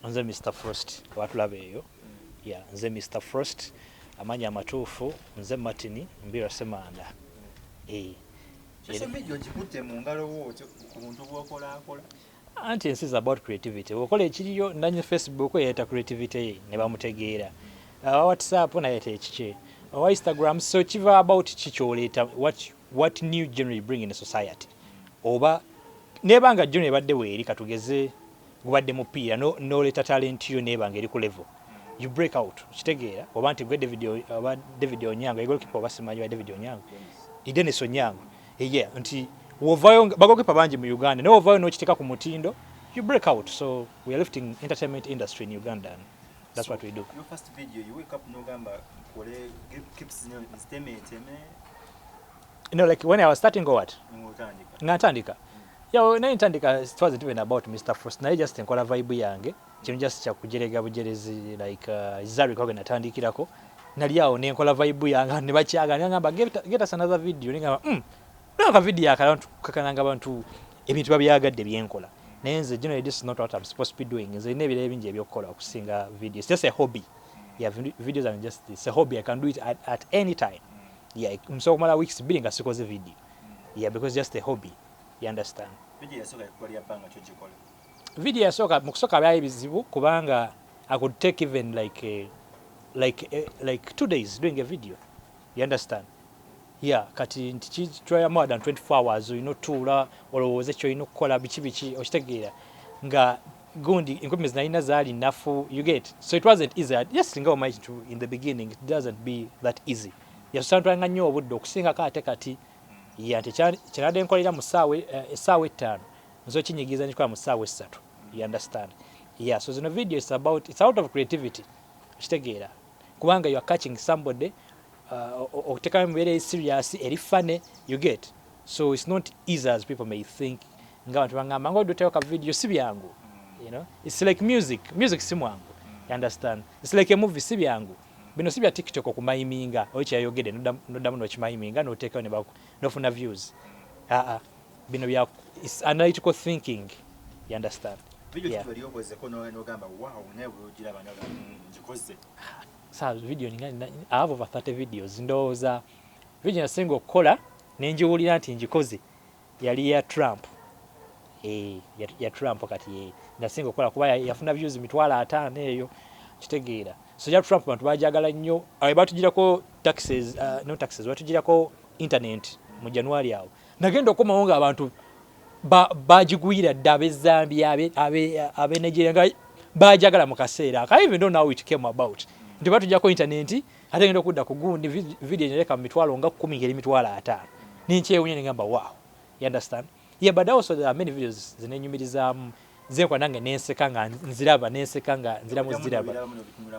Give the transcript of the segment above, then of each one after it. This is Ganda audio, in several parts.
nze Mr Frost watulabeeyo yeah nze Mr Frost amanya amatuufu nze Martin mbira semanda anti this is about creativity okola ekiriyo ndanye Facebook yeta creativity ne bamutegeera WhatsApp na yeta ekiche Instagram so kiva about kikyoleta what new genre you bring in a society oba nebanga genre ebadde weeri katugeze gubadde mupiira no leta talent yo nebanga eri ku level you break out kitegeera oba nti gwe David Onyango igolo kipa basimanyi wa David Onyango Dennis Onyango yeah nti wovayo bagokipa banji mu Uganda no wovayo no kiteka ku mutindo you break out so we are lifting entertainment industry in Uganda and that's so what we do. Your first video you wake up no gamba kole keeps like when I was starting go what ngatandika yeah nayintandika it wasn't even about Mr Frost na just enkola vibe yange kintu just kya kujerega bujerezi like zari kwa natandikirako nali awo nenkola vibe yange ne bakyaga ngamba get us another video ngamba naka video yakalanta kakananga abantu ebintu babyagadde byenkola nenze this is not what I'm supposed to be doing nze nebire ebinje ebyokola okusinga videos just a hobby yeah videos are just it's a hobby I can do it at any time yeah so mala weeks billing asikoze video yeah because just a hobby you understand video yasoka mukusoka bya bizibu kubanga I could take even like 2 days doing a video you understand yeah kati try more than 24 hours you know tula olowooze kyo ino kola bichi okitegeera nga gundi equipment zina zali nafu you get so it wasn't easy yes singa my in the beginning it doesn't be that easy yasantwanga nnyo obudde okusinga kati yeah kirade nkolera mu saawe 5 nzo kinyigiza nikola mu saawe 3 you understand yeah so the video is it's out of creativity okitegeera kubanga you are catching somebody okuteka very serious eri funny you get so it's not easy as people may think nga bantu bangamba ngo doteyoka video si byangu you know it's like music si mwangu you understand it's like a movie si byangu bino si bya TikTok okumayiminga okiya yogede nodamu no kimayiminga no teka ne bako nofuna views bino bya it's analytical thinking you understand video kibali oboze kono no gamba wow never ugira bana njikoze sa video ningani I have over 30 videos ndoza video nasenga okukola nenjiwulira nti njikoze yali ya Trump ya Trump kati nasenga okukola kuba yafuna views mitwala 5 eyo kitegeera so ya Trump bantu bajagala nnyo abatugirako taxes no taxes batugirako internet mu January awo nagenda okoma nga abantu bajigwira dabe Zambia abe Nigeria nga bajagala mu kaseera I even don't know how it came about ndi batujako internet ate ngenda kudda ku gundi video nyeleka mitwalo nga 10 ngeri mitwalo 5 ninchewunye ngamba wow you understand yeah but also there are many videos zinenyumiriza zekwa nange nenseka nga nziraba nziramu ziraba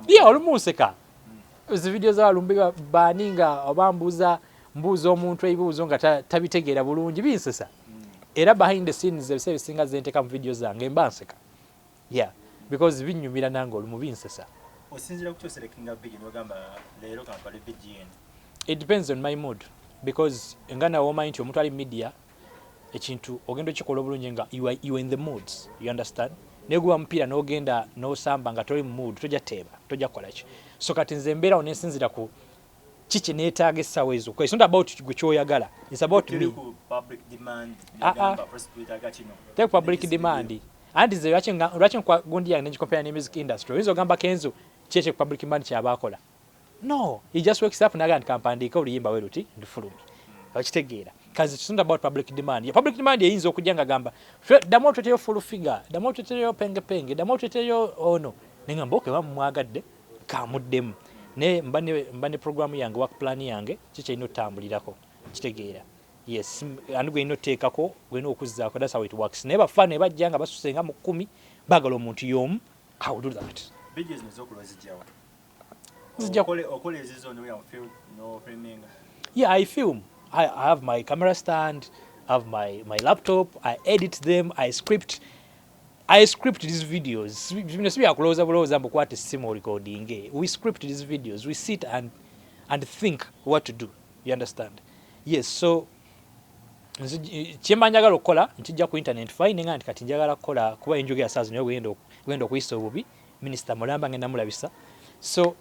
yeah olumuseka zi videos alumbi baninga obambuza mbuzo omuntu ebibuzo nga tabitegeera bulungi binsesa era behind the scenes ebisinga zenteka mu videos zange mbanseka yeah because binyumira nange olumubinsesa osinzira kukyoselekinga video nogamba leero kampale video it depends on my mood because ngana wo mind omuntu ali media ekintu ogendo kikola bulungi nga you are in the moods you understand neguwa mpira nogenda no samba nga toli mu mood toja teba toja kolaki so kati nze mbera onesinzira ku chichi neetaga sawezo kwa it's not about gwe it's about me public demand take public demand and is watching kwa gundi yange compare ne music industry wizo gamba Kenzo cheche public demand kyabakola no he just wakes up naga kampandika oliyimba weruti ndifulumi okitegeera kazi it's not about public demand ya public demand yinzo okujanga gamba damoto teyo full figure damoto teyo penge damoto teyo ono ningamba okay bamwagadde kamuddemu ne mbane program yange work plan yange chiche ino tambulirako kitegeera yes and gwe ino tekako gwe ino okuzzaako that's how it works neba fane bajjanga basusenga mu 10 bagala omuntu yomu how do that videos nezokulo zijjawa okole ezizo no film no filming yeah I film I have my camera stand I have my laptop I edit them I script these videos we are closer below kwate simo recording we script these videos we sit and think what to do you understand yes so kyemba njagala okukola nkijja ku internet fine nga nti kati njagala kukola kuba enjogera saazi naye wenda okuyisa obubi minisita mulamba ngenda mulabisa so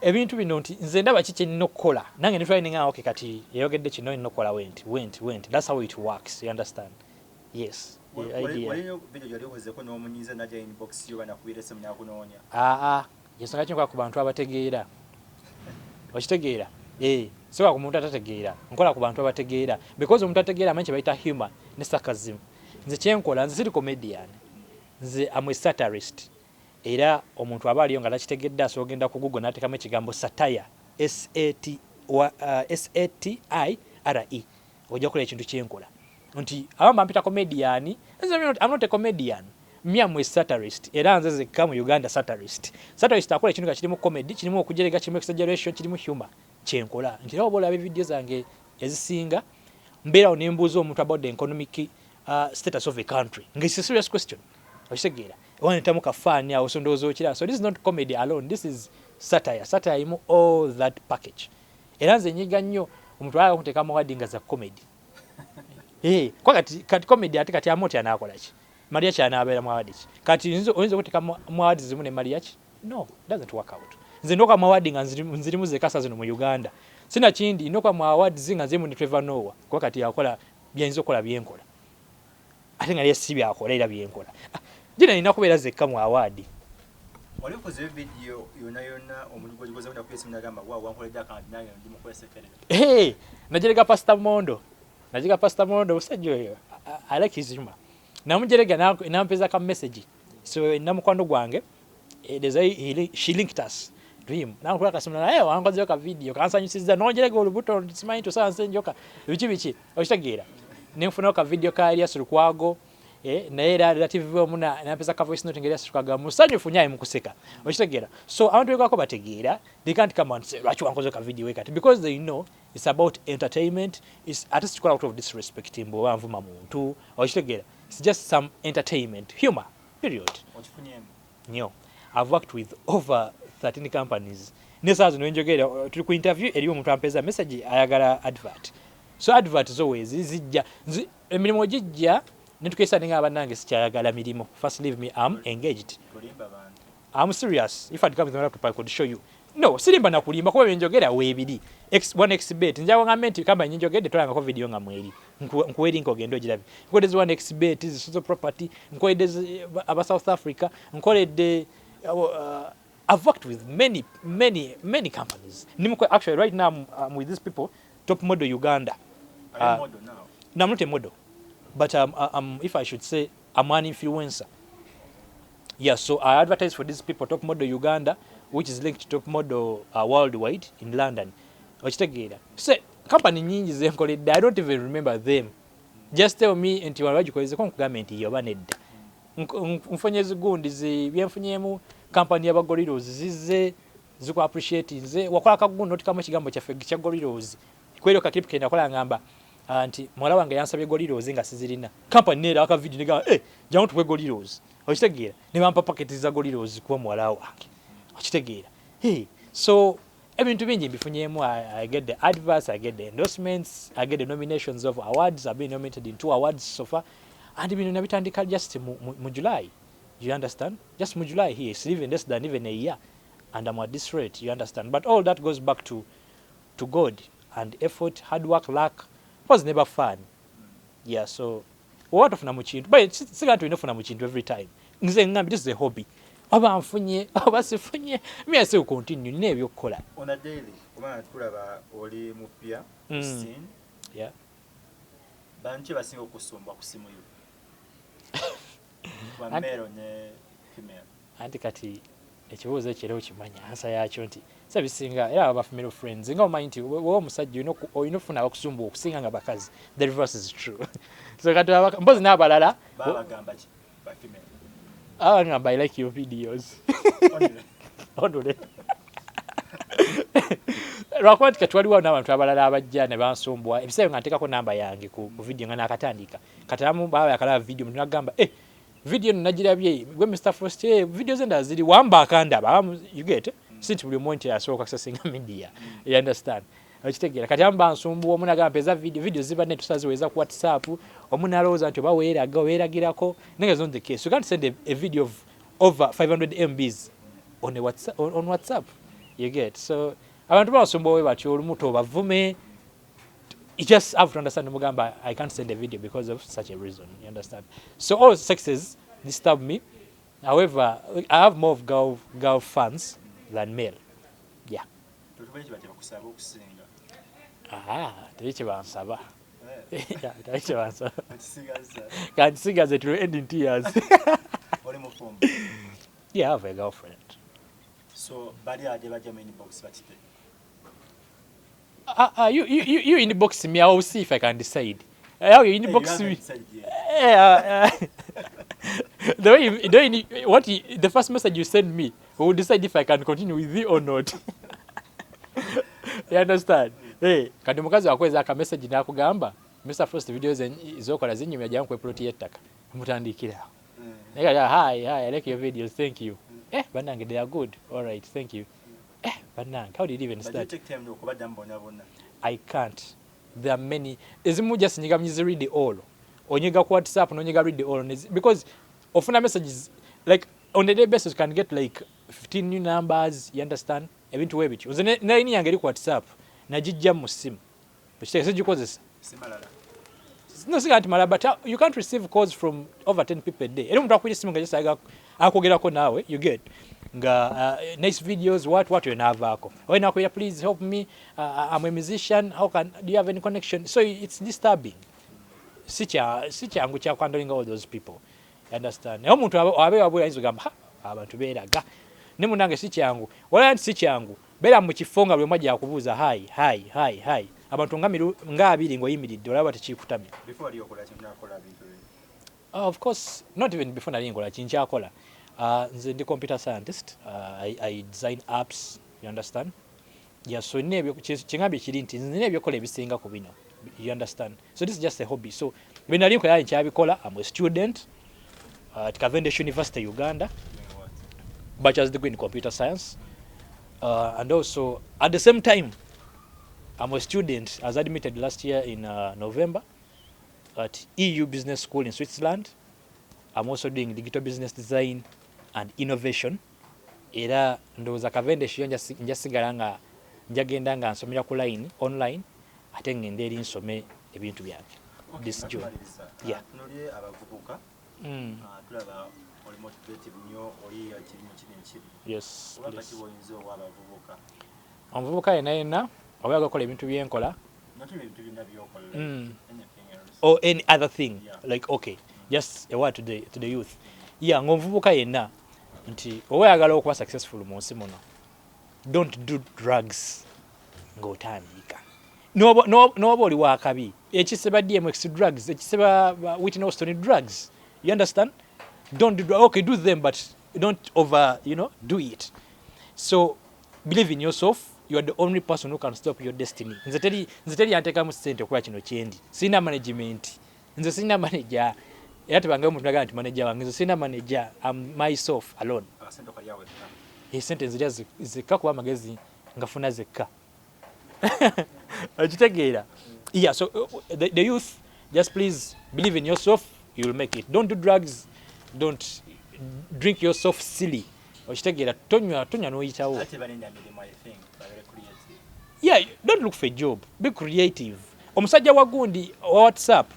ebintu bino nti nze ndaba kiki nnina okukola nange ne fine nga okay kati yayogedde kino nnina okukola went that's how it works you understand yes yensonga kinkola ku bantu abategeera okitegeera soka ku muntu atategeera nkola ku bantu abategeera because omuntu ategeera amanyi kye bayita humor ne sarcasm nze kyenkola nze siri comedian nze am a satirist era omuntu aba aliyo nga takitegedde asobola ogenda ku Google n'ateekamu ekigambo satire SATIRE ojja kukola ekintu kyenkola nti abamu bampita comedian I'm not a comedian me am a satirist era nze zekka mu Uganda satirist akola ekintu nga kirimu comedy kirimu okujerega kirimu exaggeration kirimu humor kyenkola nti era oba olaba video zange ezisinga mbeerawo ne mbuuza omuntu about the economic status of a country nga it's a serious question okitegeera wanetamu kafaani awo so ndowooza okira so this is not comedy alone this is satire imu all that package era nze nyiga nnyo omuntu alala okuteekamu awadi nga za comedy kati comedy ate kati amoti anaakola ki Maria kyanabeera mu awadi ki kati oyinza okuteekamu mu awadi zimu ne Maria ki no doesn't work out nze ndoka mu awadi nga nzirimu zekasa zino mu Uganda sina kindi ndoka mu awadi zinga nzimu ne Trevor Noah kwa kati yakola byinza okukola byenkola ate nga yesi byakola era byenkola jina nina kubeera zekka mu awadi wali ukoze video yona omuntu gwogoza wenda kwesi mnagamba wankola daka nange ndimu kwesekere najerega Pastor Mondo usajjo oyo I like his humor namujerega nampeza ka message so namukwando gwange she linked us to him nakukola kasumna wankoze ka video kansanyusiza nojerega olubuto simanyi to sanse njoka bichi okitegeera nenfuna ka video ka Elias Lukwago naye era TV omuna napeza ka voice note ngeri asitukaga musanyu funyaye mukuseka okitegeera so abantu bekako bategeera they can't come and say lwachi wankoze ka video wekati because they know it's about entertainment it's at least out of disrespect mbo wanvuma muntu okitegeera it's just some entertainment humor period nyo I've worked with over 13 companies nesazo nwenjogera tuli ku interview eriyo omuntu ampeza message ayagala advert so advert is always zijja emirimu jijja netukesa ninga abanange sikyayagala mirimo first leave me I'm engaged I'm serious if I'd come with my laptop I could show you no sirimba nakulimba kuba benjogera webiri one xbet njawo ngamenti kamba nyinjogede tolanga ko video nga mweri nkuweri nkogendo girabi nkodeze one xbet is social property nkodeze aba South Africa nkoledde I've worked with many companies actually right now I'm with these people Top Model Uganda model now no I'm not a model but if I should say I'm an influencer. Yeah, so I advertise for these people, Top Model Uganda, which is linked to Top Model worldwide in London. So company nyingi zenkoledde I don't even remember them. Just tell me nti walwajikoleze ko government yobanedda. Mfunye zigundi byenfunyemu company ya Gorilos zize ziku appreciate nze wakola kagundo tikamo kigambo kya Gorilos. Kwero ka clip kenda kola ngamba anti mwala wange yansabye Gorilos nga sizirina company nera aka video niga jamu tuwe Gorilos okitegeera ne bampa packets za Gorilos kuwa mwala wange okitegeera so ebintu bingi mbifunyemu I get the adverts I get the endorsements I get the nominations of awards I've been nominated in 2 awards so far and bino nabitandika just mu July you understand just mu July here it's even less than even a year and I'm at this rate you understand but all that goes back to God and effort hard work luck was never fun. Yeah, so what of namuchintu? But it's going to enough namuchintu every time. Nze this is a hobby. Aba mfunye, aba sifunye. Me I say we continue nebyo kola. On a daily, uma tulaba oli mupya scene. Yeah. Banche basinga okusumba kusimu yo. Wa male ne female. Anti kati ekibuuzo ekiro kimanya ansa yakyo nti sabisinga era aba female friends nga omanyi wo omusajja oyina ofuna abakusumba okusinga nga bakazi the reverse is true so kati mpozi n'abalala bagamba ki ba female abagamba I like your videos onule lwakuba nti kati waliwo n'abantu abalala abajja ne bansumbwa ebiseera nga nteekako namba yange ku video nga nakatandika kati abamu baba yakalaba video muntu nagamba video najirabye gwe Mr Frost videos enda ziri wamba akandaba you get since buli muntu yasoka kusasinga media you understand Okitegeera kati amba nsumbuwa omuntu agamba mpeza video ziba ne tusaziweza ku WhatsApp omuntu alowooza nti oba weeragirako naye not the case. You can't send a video of over 500 MBs on WhatsApp. You get so abantu basumbuwa batyo olumu tobavume. You just have to understand mugamba I can't send a video because of such a reason. You understand? So all sexes disturb me. However, I have more of girl fans than male. Yeah. Tebiki bansaba. Tebiki bansaba. Can't sing as it will end in tears. Yeah, I have a girlfriend. So, body are never in the box. You inbox me. I will see if I can decide. How you inbox me? The first message you send me, we will decide if I can continue with you or not. You understand? Hey, kandi mukazi wakweza aka message nakugamba Mr. Frost videos zokola zinyumya jangu ku plot yettaka mutandikira. Hi, I like your videos, thank you. Banange, they are good. All right, thank you. Banange, how did you even start? But you take time to go down. I can't. There are many. Ezimu just nyiga read the all. Onyiga ku WhatsApp no nyiga read the all because often messages like on a day basis you can get like 15 new numbers, you understand? Ebintu webiti. Uzene nini yange ku WhatsApp najijja mu simu. Ekitegezo gikozesa. Simalala. No siganti mala but you can't receive calls from over 10 people a day. Eri muntu akuyisa simu ngaje akogerako nawe, you get nga nice videos what you navako. When akoya please help me, I'm a musician, do you have any connection? So it's disturbing. Sicyangu kya handling all those people. You understand? Naye omuntu abe wabula ayinza gamba abantu beeraga. Ne munange sicyangu. Wala sicyangu. Bera mu kifonga bwe mwaje akubuuza hi. Abantu nga abiri ngoyimiridde olaba tekikutamye. Before ali okola kintu nakola bintu. Of course, not even before nali ngola kintu akola. Nze ndi computer scientist. I design apps, you understand? Yeah, so nebyo kingambi kiri nti nze nebyo kola ebisinga ku bino. You understand? So this is just a hobby. So when I link in Chabikola, I'm a student at Cavendish University, Uganda, bachelor's degree in computer science, and also at the same time, I'm a student. I was admitted last year in November at EU Business School in Switzerland. I'm also doing digital business design and innovation. Era ndoza Cavendish njasigala nga njagenda nga nsomera ku line online. Ate ngende eri nsome ebintu byange. This June. Yeah. Tunulye abavubuka. Tulaba oli motivated nnyo oli akiri mu kintu. Yes. Wakati woyinza owabavubuka. Omuvubuka yenna obaga kola ebintu byenkola. Not ebintu byonna byokola. Anything else. Or any other thing. Yeah. Like okay, just a word to the youth. Yeah, ng'omuvubuka yenna nti oyagala okuba successful mu nsi muno. Don't do drugs. Ng'otandika. Noba oli wakabi ekiseba DMX drugs ekiseba Whitney Houston drugs, you understand? Don't do okay, do them but don't over do it. So believe in yourself. You are the only person who can stop your destiny. Nze teri anteka mu sente okuba kino kyendi. Sina management. Nze sina manager. Era tebangayo omuntu agamba nti manager wange. Nze sina manager. I'm myself alone. Sentence zikka kuba amagezi ngafuna zekka. Yeah, so the youth, just please believe in yourself, you will make it. Don't do drugs, don't drink yourself silly. Tonya no yitawo. Yeah, don't look for a job. Be creative. Omusajja wa gundi wa WhatsApp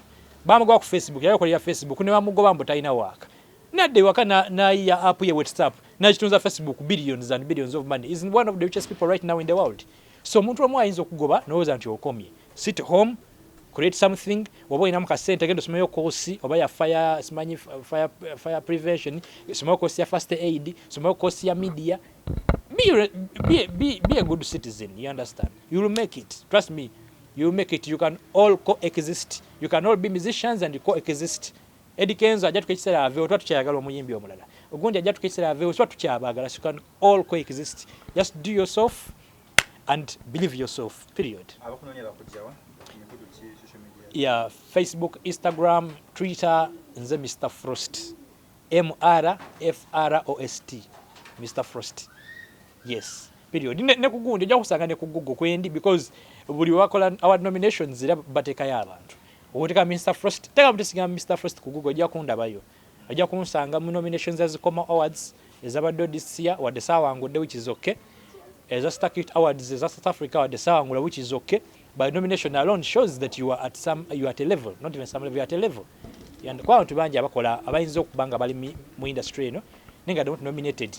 bamugwa ku Facebook, yakola Facebook ne bamugoba mbo talina waka. Nadde waka na ya app ya WhatsApp na kitunza Facebook billions and billions of money. Is one of the richest people right now in the world. So omuntu omu ayinza okugoba n'owooza nti okomye. Sit home, create something, oba olinamu kasente genda osomeyo koosi oba ya fire prevention, someyo koosi ya first aid, someyo koosi ya media. Be a good citizen, you understand? You will make it. Trust me, you will make it. You can all coexist. You can all be musicians and coexist. Eddie Kenzo ajja tukikiseera aveewo tuba tukyayagala omuyimbi omulala. Ogundi ajja tukikiseera aveewo tuba tukyabaagala. So you can all coexist. Just do yourself and believe yourself, period. Yeah, Facebook, Instagram, Twitter, nze Mr. Frost. MRFROST. Mr. Frost. Yes, period. Ne kugundi ojja kusanga ne ku Google kwendi because buli wakola award nominations era batekayo abantu okuteka Mr Frost teka mutesiga Mr Frost ku Google ojja kundabayo ojja kunsanga mu nominations ezikoma awards ezabadde this year wadde saawangudde which is okay eza Starkit awards eza South Africa wadde saawangula which is okay but nomination alone shows that you are at a level not even some level, you are at a level and kwa abantu bangi abakola abayinza okubanga bali mu industry eno ninga don't nominated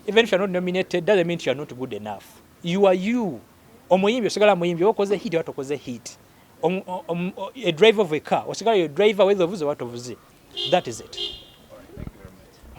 even if you are not nominated doesn't mean you are not good enough you are you omuyimbi osigala muyimbi okoze hit watokoze hit a driver of a car osigala your driver whether ovuze what ovuze that is it